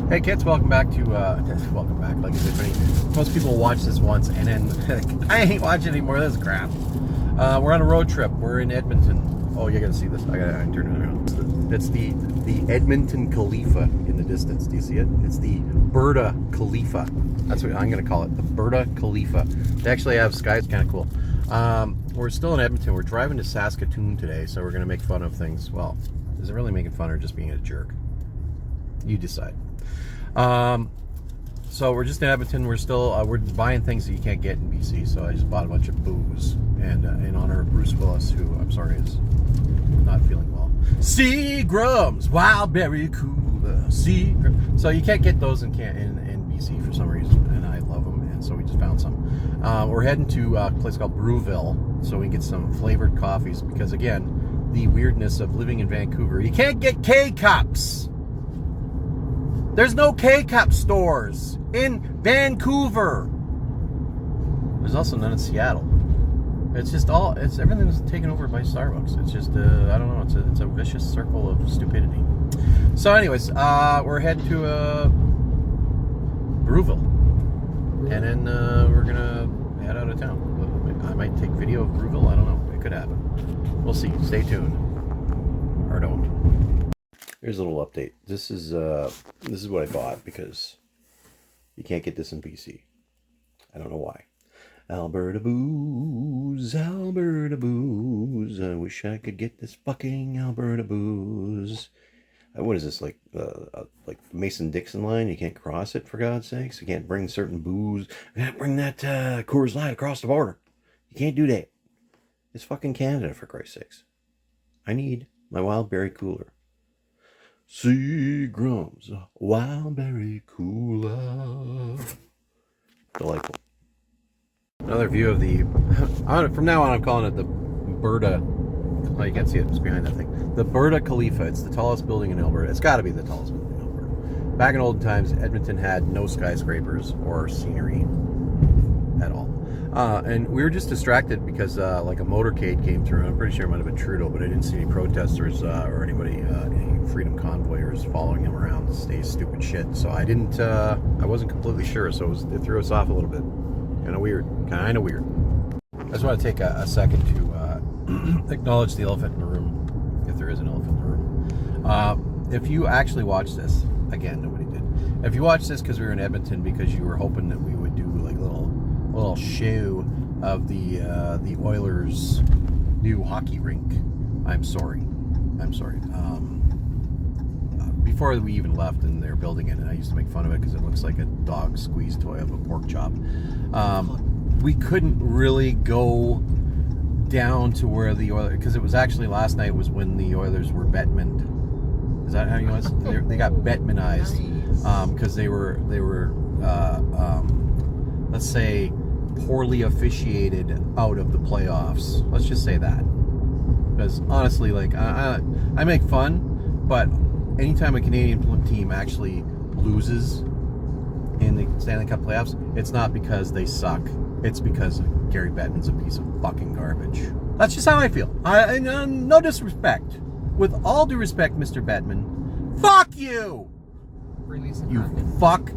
Hey kids, welcome back to, welcome back, like most people watch this once and then, I ain't watching any more of this crap. We're on a road trip, we're in Edmonton. Oh, you gotta see this, I turn it around. It's the Edmonton Khalifa in the distance, do you see it? It's the Alberta Khalifa. That's what I'm gonna call it, the Alberta Khalifa. They actually have sky, it's kind of cool. We're still in Edmonton, we're driving to Saskatoon today, so we're gonna make fun of things. Well, is it really making fun or just being a jerk? You decide. So we're just in Edmonton. We're still we're buying things that you can't get in BC. So I just bought a bunch of booze, and in honor of Bruce Willis, who I'm sorry is not feeling well. Seagram's Wild Berry Cooler. Seagrams. So you can't get those in BC for some reason, and I love them, and so we just found some. We're heading to a place called Brewville, so we can get some flavored coffees. Because again, the weirdness of living in Vancouver, you can't get K-cups. There's no K-cup stores in Vancouver. There's also none in Seattle. It's just everything's taken over by Starbucks. It's just I don't know. It's a vicious circle of stupidity. So, anyways, we're heading to Brewville, and then we're gonna head out of town. I might take video of Brewville. I don't know. It could happen. We'll see. Stay tuned, or don't. Here's a little update. This is what I bought because you can't get this in BC. I don't know why. Alberta booze, Alberta booze. I wish I could get this fucking Alberta booze. What is this, like Mason-Dixon line? You can't cross it, for God's sakes. You can't bring certain booze. You can't bring that Coors Light across the border. You can't do that. It's fucking Canada, for Christ's sakes. I need my wild berry cooler. Seagram's Wild Berry Cooler. Delightful. Another view of the... from now on, I'm calling it the Alberta... Oh, you can't see it. It's behind that thing. The Alberta Khalifa. It's the tallest building in Alberta. It's got to be the tallest building in Alberta. Back in olden times, Edmonton had no skyscrapers or scenery at all. And we were just distracted because like a motorcade came through. I'm pretty sure it might have been Trudeau, but I didn't see any protesters or anybody, any freedom convoyers following him around to say stupid shit. So I didn't, I wasn't completely sure. So it threw us off a little bit. Kind of weird. I just want to take a second to acknowledge the elephant in the room, if there is an elephant in the room. If you actually watch this, again, nobody did. If you watch this because we were in Edmonton because you were hoping that we would do like a little show of the Oilers' new hockey rink, I'm sorry. Before we even left and they're building it, and I used to make fun of it because it looks like a dog squeeze toy of a pork chop. We couldn't really go down to where the Oilers, because it was actually last night was when the Oilers were Bettmaned. Is that how you want to? They got Bettmanized because they were let's say poorly officiated out of the playoffs. Let's just say that. Because honestly, like I make fun, but anytime a Canadian team actually loses in the Stanley Cup playoffs, it's not because they suck. It's because Gary Bettman's a piece of fucking garbage. That's just how I feel. No disrespect. With all due respect, Mr. Bettman, fuck you! You fuck.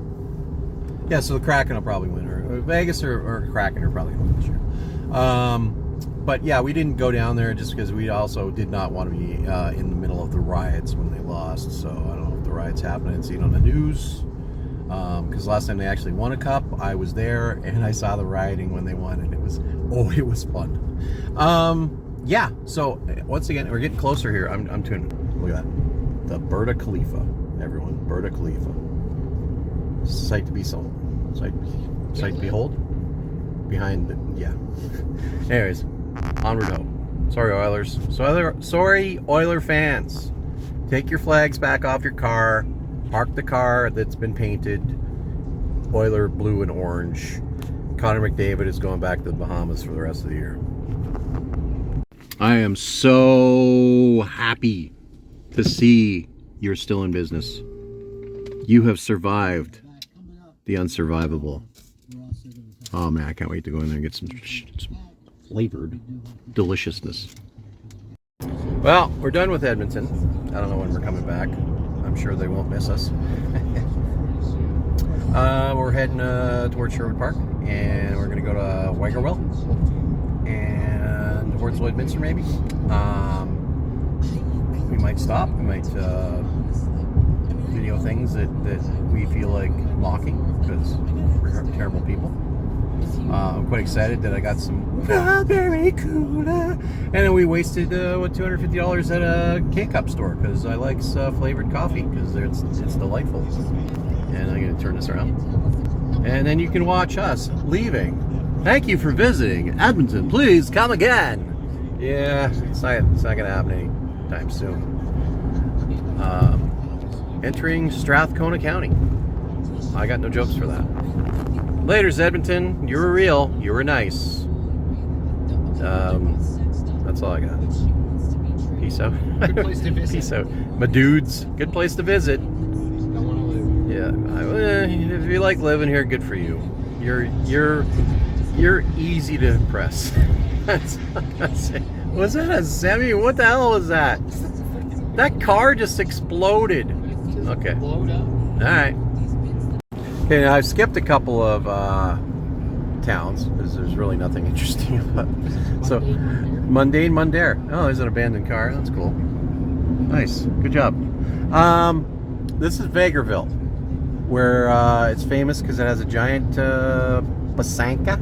Yeah, so the Kraken will probably win. Or Vegas or Kraken are probably going to win this year. But yeah, we didn't go down there just because we also did not want to be in the middle of the riots when they lost. So I don't know if the riots happened. I didn't see it on the news. Because last time they actually won a cup, I was there and I saw the rioting when they won, and it was fun. Yeah. So once again, we're getting closer here. I'm tuning. Look at that, the Alberta Khalifa, everyone. Alberta Khalifa. Sight to be sold. Sight to behold. Behind the, yeah. Anyways, onward ho. Sorry, Oilers. Sorry, Oiler fans. Take your flags back off your car. Park the car that's been painted Oiler blue and orange. Connor McDavid is going back to the Bahamas for the rest of the year. I am so happy to see you're still in business. You have survived the unsurvivable. Oh man, I can't wait to go in there and get some flavored deliciousness. Well, we're done with Edmonton. I don't know when we're coming back. I'm sure they won't miss us. We're heading towards Sherwood Park, and we're going to go to Wegerville and towards Lloydminster maybe. We might stop. We might video things that we feel like mocking because we're terrible people. I'm quite excited that I got some very cola, and then we wasted $250 at a K-Cup store because I like flavored coffee because it's delightful. And I'm going to turn this around, and then you can watch us leaving. Thank you for visiting Edmonton. Please come again. Yeah, it's not going to happen anytime soon. Entering Strathcona County. I got no jokes for that. Laters, Edmonton. You were real. You were nice. That's all I got. Peace out. Good place to visit. Peace out. My dudes. Good place to visit. Don't want to live. Yeah. If you like living here, good for you. You're easy to impress. That's what I'm gonna say. Was that a semi? What the hell was that? That car just exploded. Okay. Blowed up. All right. Okay, now I've skipped a couple of towns because there's really nothing interesting about it. So, Mundane Mundare. Oh, there's an abandoned car. That's cool. Nice. Good job. This is Vegreville, where it's famous because it has a giant pasanka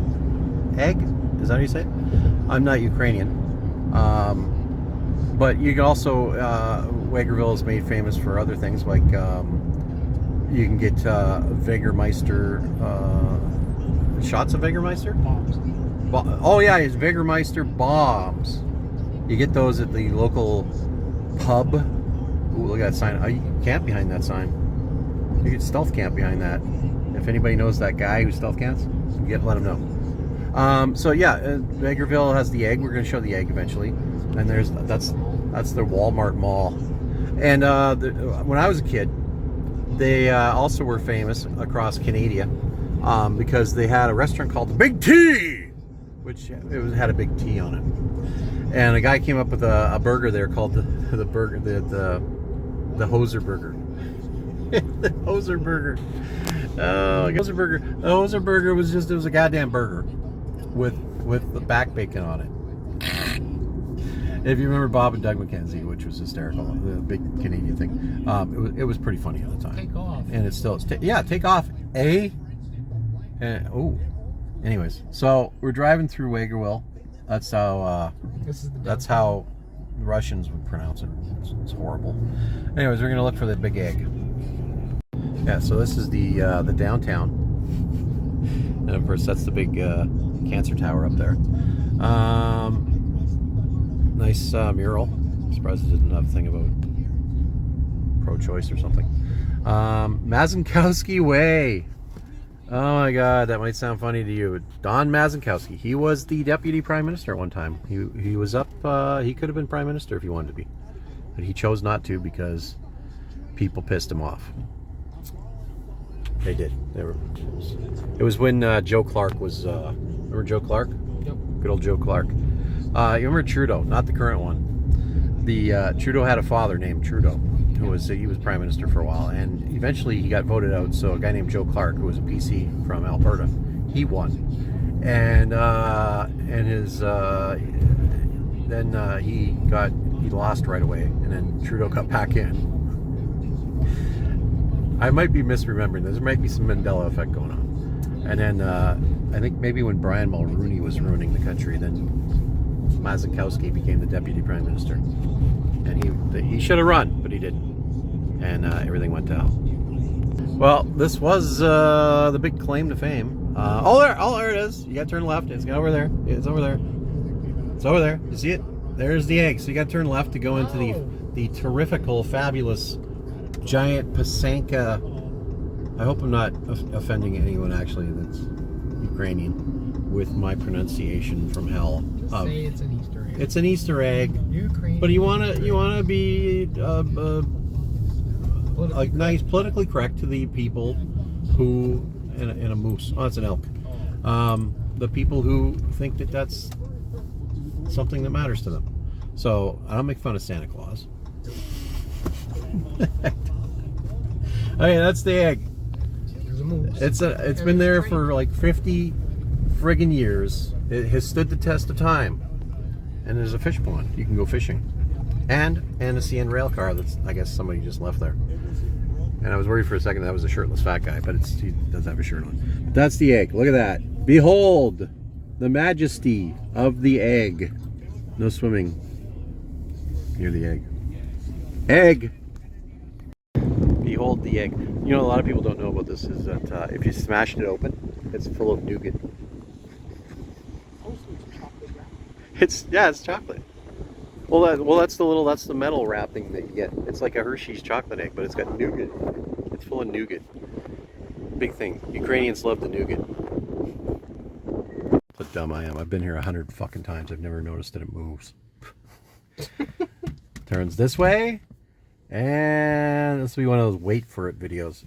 egg. Is that how you say it? I'm not Ukrainian. But you can also, Wegerville is made famous for other things like you can get Vegermeister, shots of Vegermeister? Bombs. Oh yeah, it's Vegermeister bombs. You get those at the local pub. Ooh, look at that sign. You can camp behind that sign. You can stealth camp behind that. If anybody knows that guy who stealth camps, let him know. So yeah, Vegreville has the egg. We're going to show the egg eventually. And that's the Walmart mall. And when I was a kid, they also were famous across Canada because they had a restaurant called the Big T, which had a big T on it. And a guy came up with a burger there called the Hoser Burger. The Hoser Burger. Oh, Hoser Burger. The Hoser Burger was it was a goddamn burger with the back bacon on it. If you remember Bob and Doug McKenzie, which was hysterical, the big Canadian thing, it was pretty funny at the time. Take off. And it's still, take off, anyways, so we're driving through Wegerville. That's how, the Russians would pronounce it. It's horrible. Anyways, we're going to look for the big egg. Yeah, so this is the downtown. And of course, that's the big cancer tower up there. Nice mural. I'm surprised it didn't have a thing about pro-choice or something. Mazankowski Way. Oh my God, that might sound funny to you. Don Mazankowski. He was the deputy prime minister at one time. He was up. He could have been prime minister if he wanted to be, but he chose not to because people pissed him off. They did. It was when Joe Clark was. Remember Joe Clark? Yep. Good old Joe Clark. You remember Trudeau, not the current one. Trudeau had a father named Trudeau, he was prime minister for a while, and eventually he got voted out. So a guy named Joe Clark, who was a PC from Alberta, he won, and he lost right away, and then Trudeau got back in. I might be misremembering this. There might be some Mandela effect going on. And then I think maybe when Brian Mulroney was ruining the country, then Mazankowski became the deputy prime minister, and he should have run, but he didn't, and everything went to hell. Well, this was the big claim to fame. There it is. You got to turn left. It's over there. It's over there. It's over there. You see it? There's the egg. So you got to turn left to go into the terrifical, fabulous, giant pasanka. I hope I'm not offending anyone actually that's Ukrainian with my pronunciation from hell. Say it's an Easter egg. It's an Easter egg. Ukraine. But you wanna be nice, politically correct to the people who and a moose. Oh, it's an elk. The people who think that that's something that matters to them. So I don't make fun of Santa Claus. Okay, that's the egg. moves and moves. It's been there for like 50 friggin' years. It has stood the test of time. And there's a fish pond. You can go fishing. And a CN rail car that's, I guess, somebody just left there. And I was worried for a second that was a shirtless fat guy, but he doesn't have a shirt on. But that's the egg. Look at that. Behold the majesty of the egg. No swimming near the egg. Egg! Behold the egg. You know, a lot of people don't know about this is that if you smash it open, it's full of nougat. It's chocolate. Well, that's the metal wrapping that you get. It's like a Hershey's chocolate egg, but it's got nougat. It's full of nougat. Big thing. Ukrainians love the nougat. What dumb I am. I've been here 100 fucking times. I've never noticed that it moves. Turns this way, and this will be one of those wait for it videos,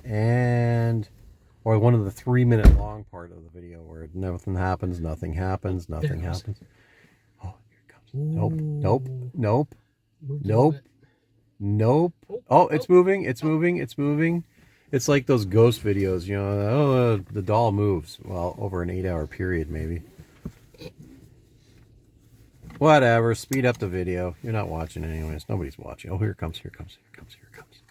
or one of the 3-minute long part of the video where nothing happens, nothing happens, nothing happens. Nope, nope, nope, nope, nope. Oh, it's moving, it's moving, it's moving. It's like those ghost videos, you know, oh, the doll moves. Well, over an 8-hour period, maybe. Whatever, speed up the video. You're not watching anyways. Nobody's watching. Oh, here it comes, here it comes, here it comes, here it comes.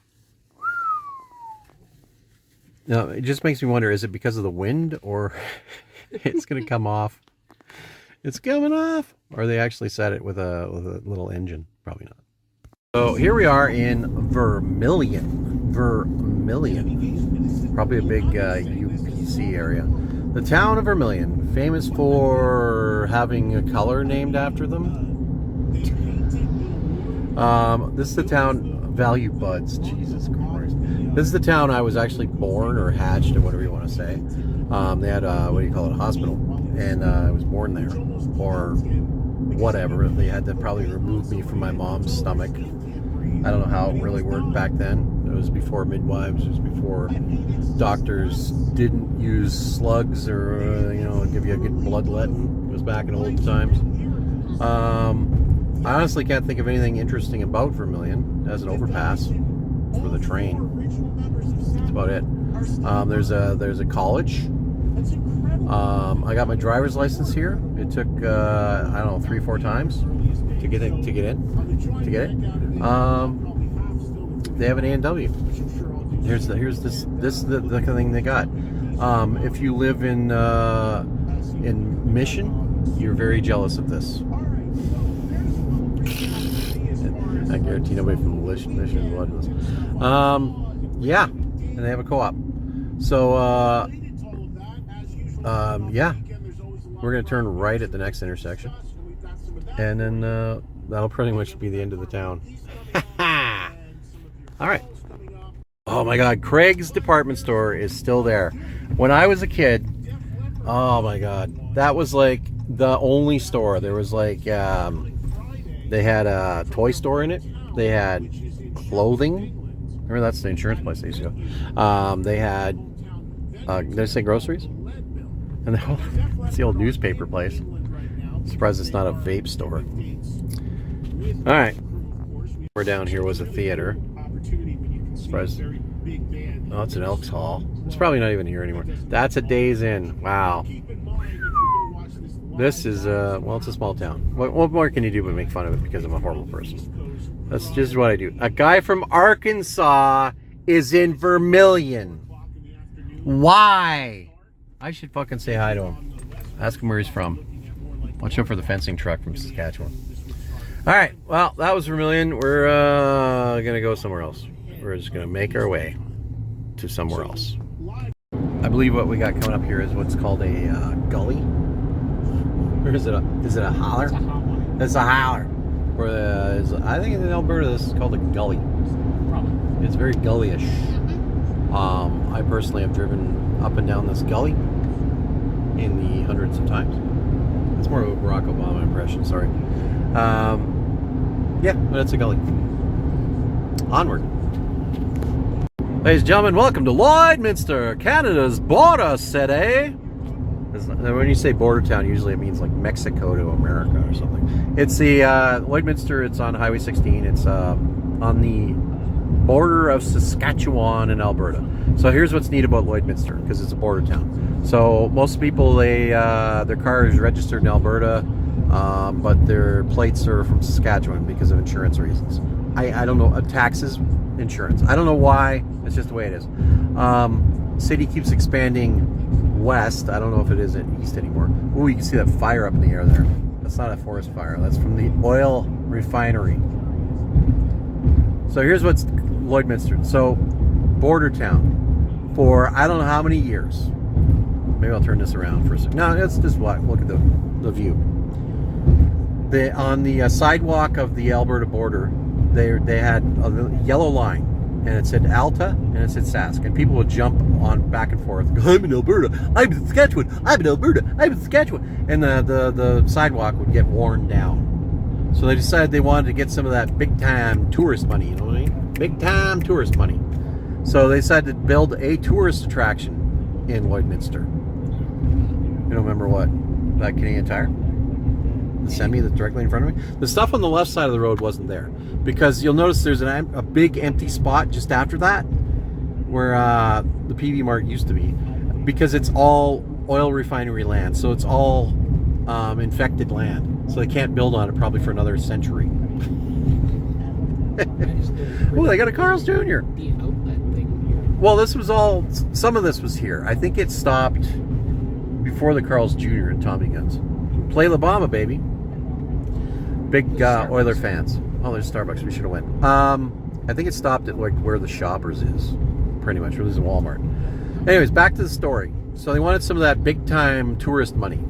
Now, it just makes me wonder, is it because of the wind, or it's going to come off? It's coming off. Or they actually set it with a little engine. Probably not. So here we are in Vermilion. Vermilion. Probably a big UPC area. The town of Vermilion, famous for having a color named after them. This is the town, Value Buds, Jesus Christ. This is the town I was actually born or hatched or whatever you want to say. They had, what do you call it, a hospital. And I was born there. Or whatever. They had to probably remove me from my mom's stomach. I don't know how it really worked back then. It was before midwives. It was before doctors didn't use slugs or, give you a good bloodletting. It was back in old times. I honestly can't think of anything interesting about Vermilion. It has an overpass for the train. That's about it. There's a college. I got my driver's license here. It took I don't know 3-4 times to get it. They have an A&W. Here's the thing they got. If you live in Mission, you're very jealous of this. I guarantee nobody from Mission is watching this. Yeah, and they have a co-op. So yeah, we're gonna turn right at the next intersection, and then that'll pretty much be the end of the town. All right. Oh my God, Craig's department store is still there. When I was a kid, oh my God, that was like the only store. There was like they had a toy store in it. They had clothing. Remember, that's the insurance place they used to go. They had did I say groceries? And it's the old newspaper place. Surprised it's not a vape store. All right. We're down here was a theater. Surprised. Oh, it's an Elks Hall. It's probably not even here anymore. That's a Days Inn. Wow. This is well, it's a small town. What more can you do but make fun of it because I'm a horrible person? That's just what I do. A guy from Arkansas is in Vermilion. Why? I should fucking say hi to him. Ask him where he's from. Watch out for the fencing truck from Saskatchewan. All right, well, that was Vermilion. We're gonna go somewhere else. We're just gonna make our way to somewhere else. I believe what we got coming up here is what's called a gully. Or is it a holler? It's a holler. I think in Alberta this is called a gully. Probably. It's very gullyish. I personally have driven up and down this gully in the hundreds of times. It's more of a Barack Obama impression, sorry. Yeah, but it's a gully. Onward. Ladies and gentlemen, welcome to Lloydminster, Canada's border city. When you say border town, usually it means like Mexico to America or something. It's the Lloydminster, it's on Highway 16. It's on the border of Saskatchewan and Alberta. So here's what's neat about Lloydminster, because it's a border town. So most people, their car is registered in Alberta, but their plates are from Saskatchewan because of insurance reasons. I don't know, taxes, insurance. I don't know why. It's just the way it is. City keeps expanding west. I don't know if it is east anymore. Ooh, you can see that fire up in the air there. That's not a forest fire. That's from the oil refinery. So here's what's Lloydminster. So border town for I don't know how many years. Maybe I'll turn this around for a second. No, it's just what. Look at the view. On the sidewalk of the Alberta border, they had a yellow line, and it said Alta and it said Sask, and people would jump on back and forth. I'm in Alberta. I'm in Saskatchewan. I'm in Alberta. I'm in Saskatchewan, and the sidewalk would get worn down. So they decided they wanted to get some of that big time tourist money. You know what I mean? Big time tourist money. So they decided to build a tourist attraction in Lloydminster. You don't remember what? That Canadian Tire? The semi that's directly in front of me? The stuff on the left side of the road wasn't there. Because you'll notice there's a big empty spot just after that where the PV Mart used to be. Because it's all oil refinery land. So it's all infected land. So they can't build on it probably for another century. Oh, they got a Carl's Jr. The outlet thing here. Well, this was all, some of this was here. I think it stopped before the Carl's Jr. and Tommy Guns. Play La Bamba, baby. Big Oiler fans. Oh, there's Starbucks. We should have went. I think it stopped at like where the Shoppers is, pretty much. Or there's a Walmart. Anyways, back to the story. So they wanted some of that big time tourist money.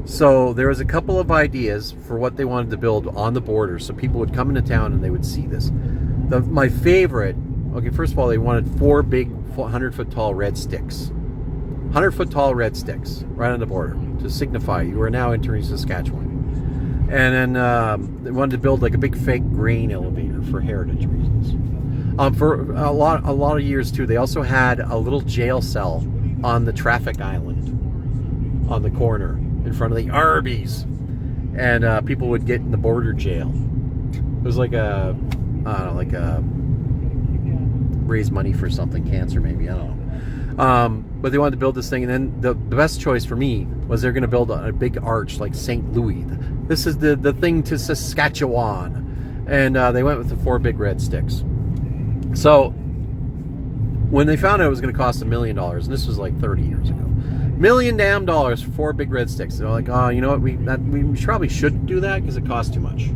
So there was a couple of ideas for what they wanted to build on the border, so people would come into town and they would see this. My favorite. Okay, first of all, they wanted 4 big 100-foot tall red sticks. 100-foot tall red sticks right on the border to signify you are now entering Saskatchewan. And then they wanted to build like a big fake grain elevator for heritage reasons. For a lot of years too, they also had a little jail cell on the traffic island on the corner in front of the Arby's, and people would get in the border jail. It was like a raise money for something, cancer maybe, I don't know. But they wanted to build this thing, and then the best choice for me was they're going to build a big arch like St. Louis. This is the thing to Saskatchewan, and they went with the 4 big red sticks. So when they found out it was going to cost $1 million, and this was like 30 years ago, $1 million for 4 big red sticks. They're like, oh, you know what? We probably shouldn't do that because it costs too much.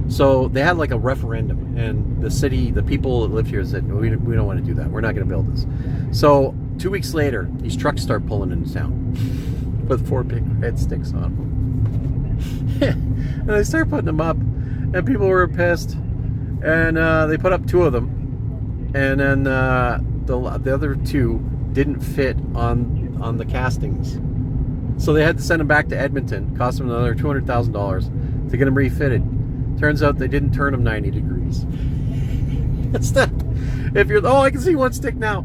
So they had like a referendum, and the city, the people that lived here said, no, we don't want to do that. We're not going to build this. So 2 weeks later, these trucks start pulling into town with 4 big red sticks on them. And they start putting them up, and people were pissed. And they put up 2 of them, and then the other 2 didn't fit on the castings. So they had to send them back to Edmonton. Cost them another $200,000 to get them refitted. Turns out they didn't turn them 90 degrees. If you're, I can see 1 stick now.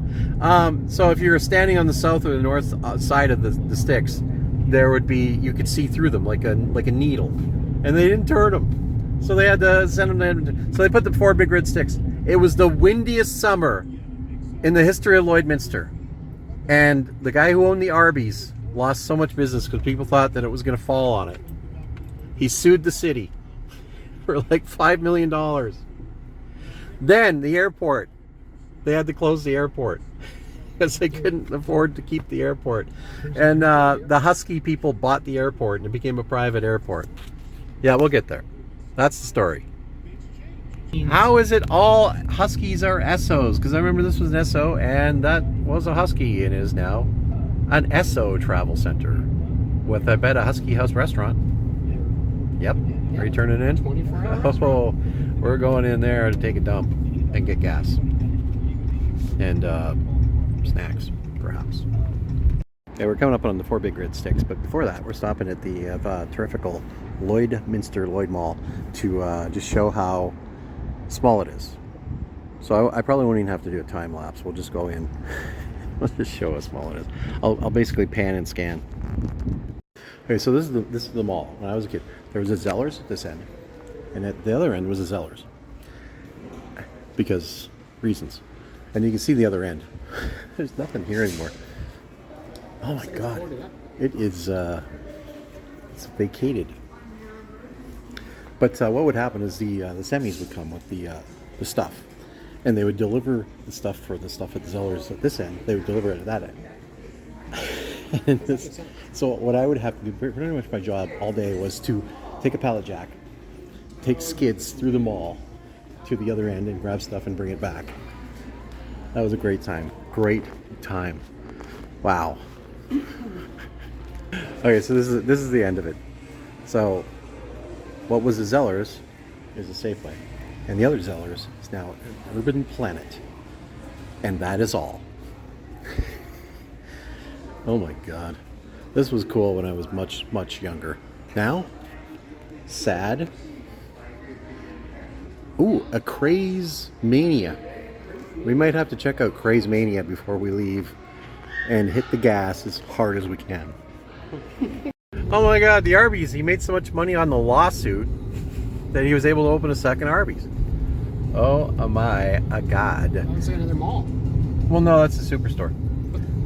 So if you're standing on the south or the north side of the sticks, there would be, you could see through them like a needle, and they didn't turn them. So they had to send them to Edmonton. So they put the 4 big red sticks. It was the windiest summer in the history of Lloydminster, and the guy who owned the Arby's lost so much business because people thought that it was going to fall on it. He sued the city for like $5 million. Then the airport, they had to close the airport because they couldn't afford to keep the airport. And the Husky people bought the airport and it became a private airport. Yeah, we'll get there. That's the story. How is it all Huskies are Essos? Because I remember this was an Esso, and that was a Husky, and is now an Esso travel center with, I bet, a Husky House restaurant. Yep. Are you turning in? 24 hours. Oh, we're going in there to take a dump and get gas and snacks, perhaps. Okay, we're coming up on the 4 big red sticks, but before that, we're stopping at the terrifical Lloyd Mall to just show how small it is. So I probably won't even have to do a time lapse. We'll just go in. Let's just show how small it is. I'll basically pan and scan. Okay, so this is the mall. When I was a kid, there was a Zellers at this end, and at the other end was a Zellers. Because reasons. And you can see the other end. There's nothing here anymore. Oh my God. It is, it's vacated. But what would happen is the semis would come with the stuff. And they would deliver the stuff for the stuff at the Zellers at this end. They would deliver it at that end. So what I would have to do, pretty much my job all day, was to take a pallet jack, take skids through the mall to the other end and grab stuff and bring it back. That was a great time. Great time. Wow. Okay, so this is the end of it. So what was the Zellers is a Safeway, and the other Zellers is now an urban planet, and that is all. Oh my God, this was cool when I was much younger. Now, sad. Ooh, a Craze Mania. We might have to check out Craze Mania before we leave and hit the gas as hard as we can. Oh my God, the Arby's. He made so much money on the lawsuit that he was able to open a second Arby's. Oh my God. I would say another mall. Well, no, that's a superstore.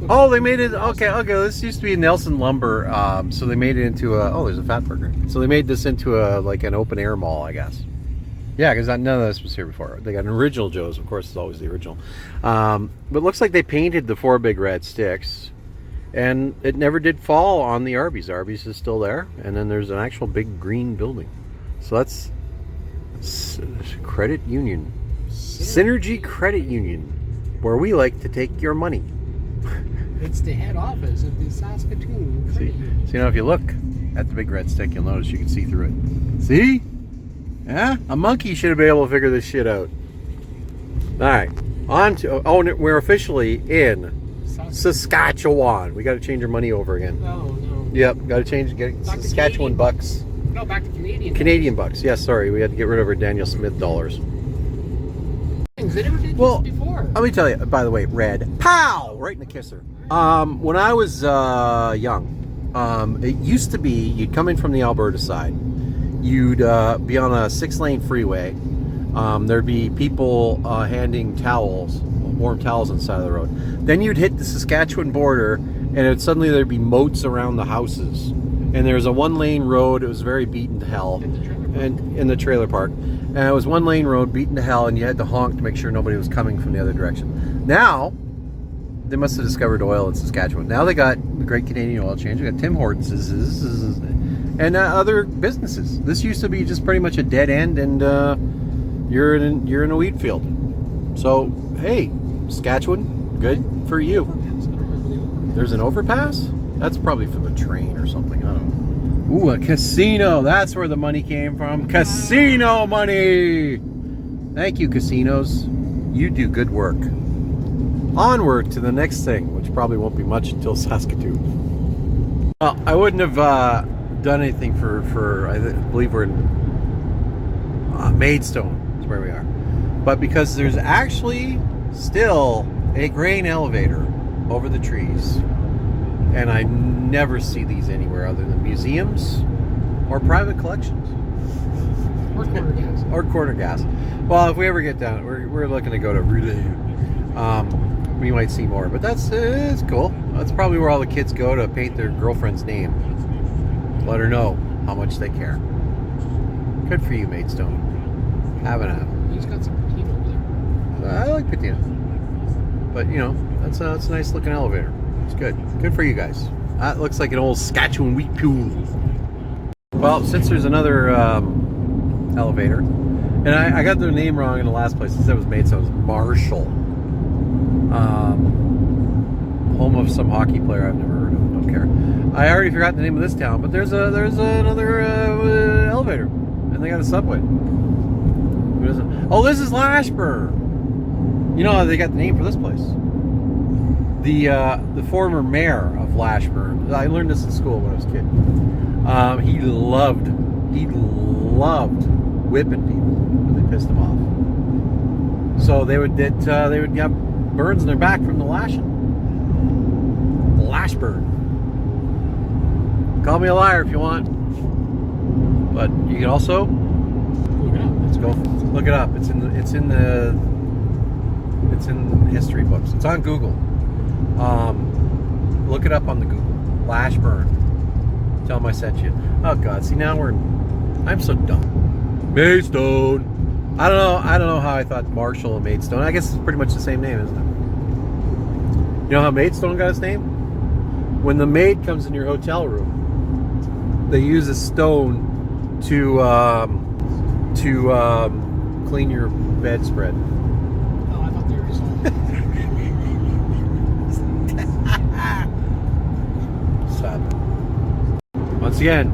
Oh, they made it. Okay. This used to be Nelson Lumber. So they made it into a. Oh, there's a Fat Burger. So they made this into a like an open air mall, I guess. Yeah, because none of this was here before. They got an original Joe's, of course. It's always the original. But it looks like they painted the 4 big red sticks, and it never did fall on the Arby's. Arby's is still there, and then there's an actual big green building. So that's Credit Union, Synergy Credit Union, where we like to take your money. It's the head office of the Saskatoon Credit Union. So, if you look at the big red stick, you'll notice you can see through it. See? Yeah? A monkey should have been able to figure this shit out. Alright. On to... Oh, we're officially in Saskatchewan. We got to change our money over again. Oh, no. Yep. Got to change... Get Saskatchewan bucks. No, back to Canadian. Canadian bucks. Yes, sorry. We had to get rid of our Daniel Smith dollars. They never did this before. Let me tell you, by the way, red. Pow! Right in the kisser. When I was young, it used to be you'd come in from the Alberta side. You'd be on a 6-lane freeway. There'd be people handing towels, warm towels on the side of the road. Then you'd hit the Saskatchewan border, and suddenly there'd be moats around the houses. And there was a 1-lane road. It was very beaten to hell. And in the trailer park. And it was 1-lane road, beaten to hell, and you had to honk to make sure nobody was coming from the other direction. Now, they must have discovered oil in Saskatchewan. Now they got the Great Canadian Oil Change. They got Tim Hortons and other businesses. This used to be just pretty much a dead end, and you're in a wheat field. So, hey, Saskatchewan, good for you. There's an overpass? That's probably for the train or something. I don't know. Ooh, a casino. That's where the money came from. Casino money! Thank you, casinos. You do good work. Onward to the next thing, which probably won't be much until Saskatoon. Well, I wouldn't have done anything for I believe we're in Maidstone. That's where we are. But because there's actually still a grain elevator over the trees. And I never see these anywhere other than museums or private collections. Or corner gas. Or corner gas. Well, if we ever get down, we're looking to go to Relay. We might see more, but it's cool. That's probably where all the kids go to paint their girlfriend's name. Let her know how much they care. Good for you, Maidstone. Having a. He's got some patina over there. I like patina, but that's a nice looking elevator. It's good. Good for you guys. That looks like an old Saskatchewan wheat pool. Well, since there's another elevator, and I got their name wrong in the last place. Since it was Maidstone, it was Marshall. Home of some hockey player I've never heard of. Don't care. I already forgot the name of this town, but there's another elevator, and they got a subway. Oh, this is Lashburn. You know how they got the name for this place? The former mayor of Lashburn. I learned this in school when I was a kid. He loved whipping people when they pissed him off. So they would have burns in their back from the lashing. Lashburn. Call me a liar if you want, but you can also Look it up. let's go look it up. It's in the It's in history books. It's on Google. Look it up on the Google. Lashburn. Tell them I sent you. Oh God, see now I'm so dumb. Maidstone. I don't know how I thought Marshall and Maidstone. I guess it's pretty much the same name, isn't it? You know how Maidstone got its name? When the maid comes in your hotel room, they use a stone to clean your bedspread. Oh, I thought they were Sad. Once again,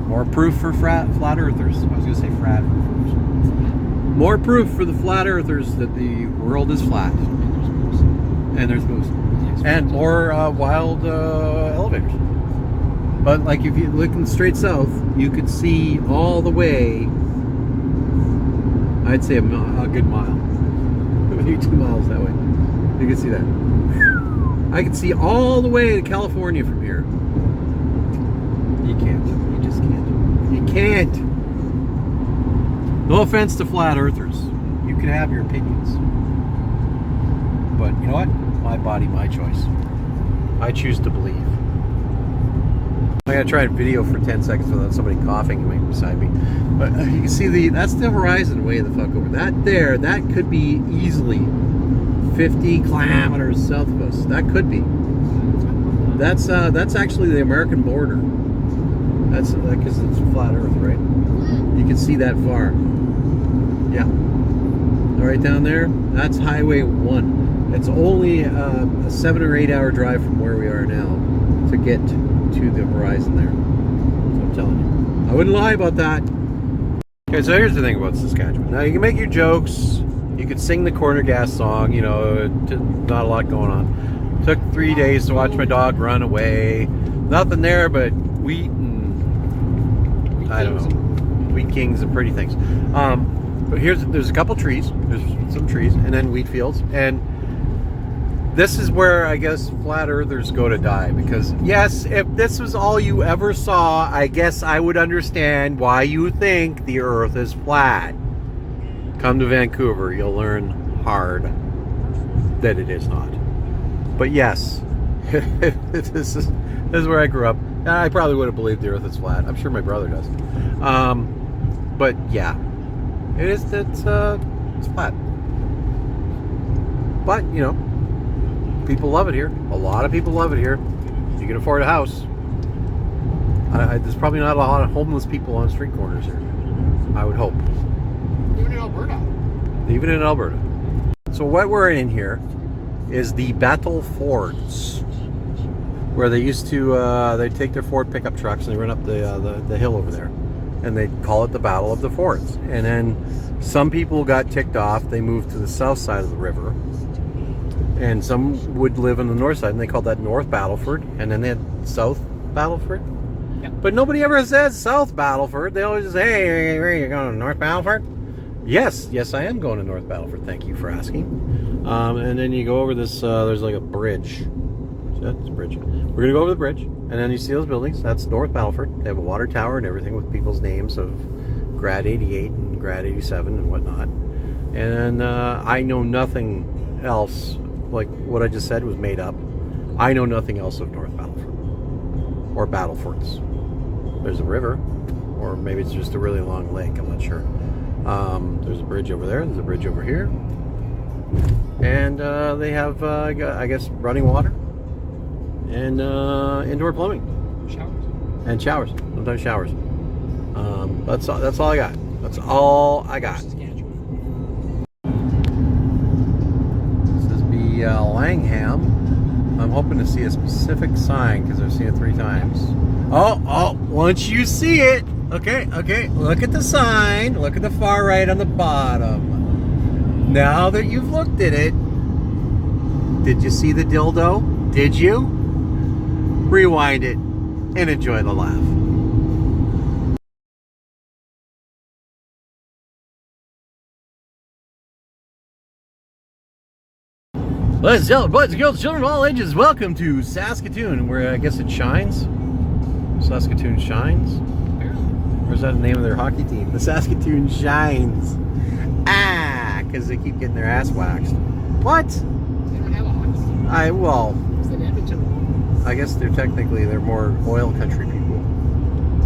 more proof for flat earthers. I was going to say flat earthers. More proof for the flat earthers that the world is flat. And there's moose. And more wild elevators. But like if you're looking straight south, you could see all the way, I'd say a good mile. Maybe 2 miles that way. You can see that. I can see all the way to California from here. You can't. You just can't. You can't. No offense to flat earthers. You can have your opinions. But you know what? My body, my choice. I choose to believe. I'm going to try and video for 10 seconds without somebody coughing right beside me. But you can see that's the horizon way the fuck over. That could be easily 50 kilometers south of us. That could be. That's actually the American border. That's because it's flat Earth, right? You can see that far. Yeah. Right down there, that's Highway 1. It's only a 7 or 8 hour drive from where we are now to get to the horizon there. So I'm telling you. I wouldn't lie about that. Okay, so here's the thing about Saskatchewan. Now, you can make your jokes. You could sing the corner gas song, you know, not a lot going on. Took 3 days to watch my dog run away. Nothing there but wheat and, I don't know, wheat kings and pretty things. But there's a couple trees. There's some trees and then wheat fields. And this is where I guess flat earthers go to die. Because yes, if this was all you ever saw, I guess I would understand why you think the earth is flat. Come to Vancouver, you'll learn hard that it is not. But yes, this is where I grew up. I probably would have believed the earth is flat. I'm sure my brother does. But yeah. It's flat. But, you know, people love it here. A lot of people love it here. You can afford a house. There's probably not a lot of homeless people on street corners here. I would hope. Even in Alberta. Even in Alberta. So what we're in here is the Battle Fords, where they used to they take their Ford pickup trucks and they run up the hill over there. And they call it the Battle of the Fords. And then some people got ticked off. They moved to the south side of the river. And some would live on the north side, and they called that North Battleford. And then they had South Battleford. Yeah. But nobody ever says South Battleford. They always say, hey, are you going to North Battleford? Yes, I am going to North Battleford. Thank you for asking. And then you go over this, there's like a bridge. See that? It's a bridge. We're going to go over the bridge. And then you see those buildings. That's North Battleford. They have a water tower and everything with people's names of Grad 88 and Grad 87 and whatnot. And I know nothing else. Like what I just said was made up. I know nothing else of North Battleford. Or Battlefords. There's a river. Or maybe it's just a really long lake. I'm not sure. There's a bridge over there. There's a bridge over here. And they have, I guess, running water. And indoor plumbing. Showers. And showers. Sometimes showers. That's all I got. That's all I got. This is the Langham. I'm hoping to see a specific sign because I've seen it 3 times. Oh, once you see it. Okay. Look at the sign. Look at the far right on the bottom. Now that you've looked at it, did you see the dildo? Did you? Rewind it and enjoy the laugh. Ladies and girls, children of all ages, welcome to Saskatoon, where I guess it shines. Saskatoon shines. Or is that the name of their hockey team? The Saskatoon Shines. Because they keep getting their ass waxed. What? They don't have a hockey team. Well, It's in Edmonton. I guess they're more oil country people.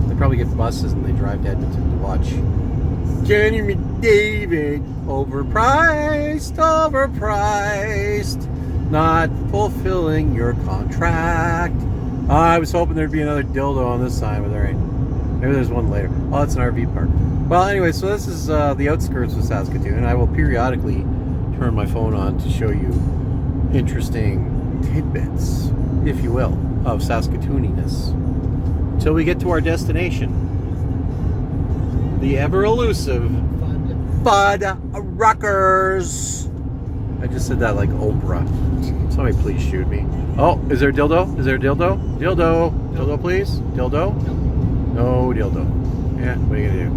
They probably get buses and they drive to Edmonton to watch Kenny McDavid. Overpriced, not fulfilling your contract. I was hoping there'd be another dildo on this side, but there ain't. Maybe there's one later. Oh, it's an RV park. Well, anyway, so this is the outskirts of Saskatoon, and I will periodically turn my phone on to show you interesting tidbits, if you will, of Saskatooniness. Until we get to our destination, the ever elusive Fuddruckers. I just said that like Oprah. Somebody please shoot me. Oh, is there a dildo? Is there a dildo? Dildo. Dildo, please. Dildo. No dildo. Yeah, what are you gonna do?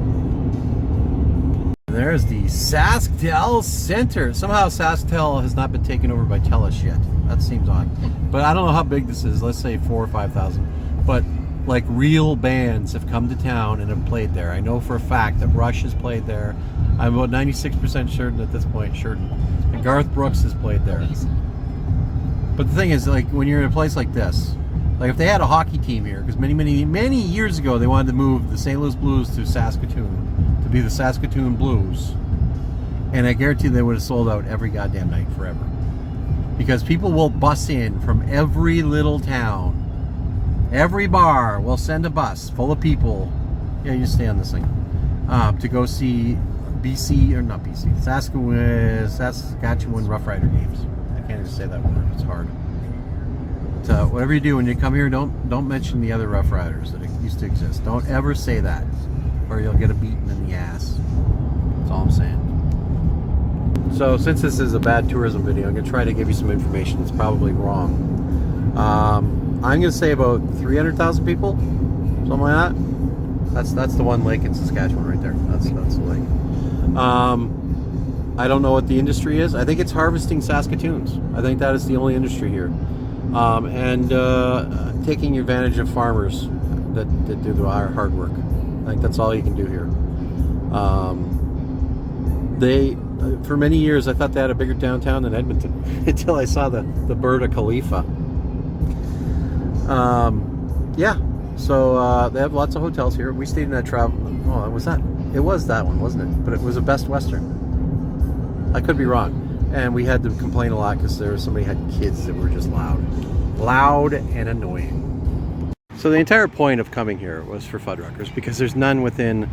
There's the Sasktel Center. Somehow Sasktel has not been taken over by TELUS yet. That seems odd. But I don't know how big this is. Let's say 4,000 or 5,000. But like real bands have come to town and have played there. I know for a fact that Rush has played there. I'm about 96% certain at this point. And Garth Brooks has played there. But the thing is, like, when you're in a place like this, like if they had a hockey team here, because many years ago they wanted to move the St. Louis Blues to Saskatoon to be the Saskatoon Blues, and I guarantee they would have sold out every goddamn night forever, because people will bus in from every little town, every bar will send a bus full of people. Yeah, you stay on this thing to go see Saskatchewan Rough Rider games. I can't even say that word. It's hard. So whatever you do when you come here, don't mention the other Rough Riders that used to exist. Don't ever say that, or you'll get a beating in the ass. That's all I'm saying. So since this is a bad tourism video, I'm gonna try to give you some information that's probably wrong. I'm gonna say about 300,000 people, something like that. That's the one lake in Saskatchewan right there. That's the lake. I don't know what the industry is. I think it's harvesting Saskatoons. I think that is the only industry here. And taking advantage of farmers that do the hard work. I think that's all you can do here. For many years, I thought they had a bigger downtown than Edmonton until I saw the Burj Khalifa. Yeah, so they have lots of hotels here. We stayed in that travel. Oh, it was that one, wasn't it? But it was a Best Western. I could be wrong. And we had to complain a lot because somebody had kids that were just loud and annoying. So the entire point of coming here was for Fuddruckers, because there's none within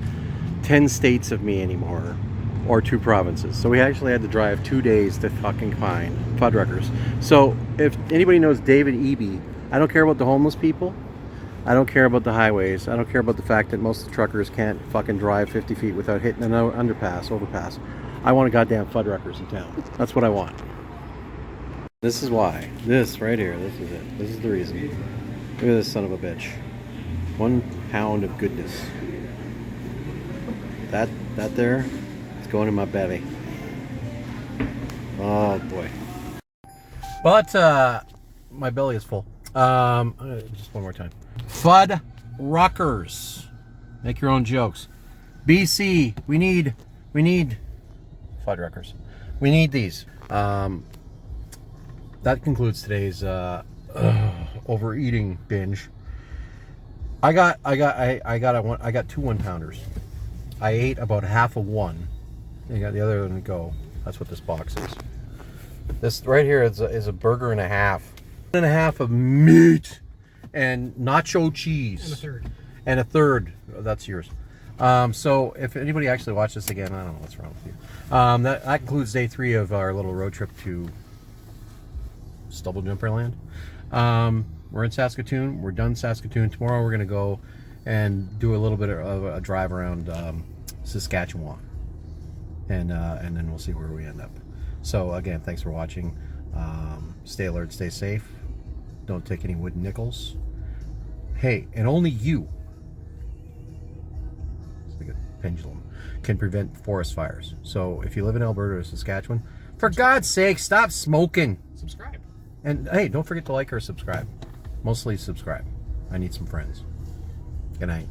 10 states of me anymore, or 2 provinces. So we actually had to drive 2 days to fucking find Fuddruckers. So if anybody knows David Eby, I don't care about the homeless people. I don't care about the highways. I don't care about the fact that most of the truckers can't fucking drive 50 feet without hitting an overpass. I want a goddamn Fuddruckers in town. That's what I want. This is why. This right here. This is it. This is the reason. Look at this son of a bitch. 1 pound of goodness. That there, it's going in my belly. Oh boy. But my belly is full. Just one more time. Fuddruckers. Make your own jokes. BC. We need Fuddruckers. We need these. That concludes today's overeating binge. I got 2 1-pounders. I ate about half of one. I got the other one to go. That's what this box is. This right here is a burger and a half. 1.5 of meat and nacho cheese. And a third. That's yours. So if anybody actually watched this again, I don't know what's wrong with you. That concludes day 3 of our little road trip to Stubble Jumper Land. We're in Saskatoon. We're done Saskatoon. Tomorrow we're going to go and do a little bit of a drive around Saskatchewan. And then we'll see where we end up. So again, thanks for watching. Stay alert, stay safe. Don't take any wooden nickels. Hey, and only you, it's like a pendulum, can prevent forest fires. So if you live in Alberta or Saskatchewan, for God's sake, stop smoking. Subscribe. And hey, don't forget to like or subscribe. Mostly subscribe. I need some friends. Good night.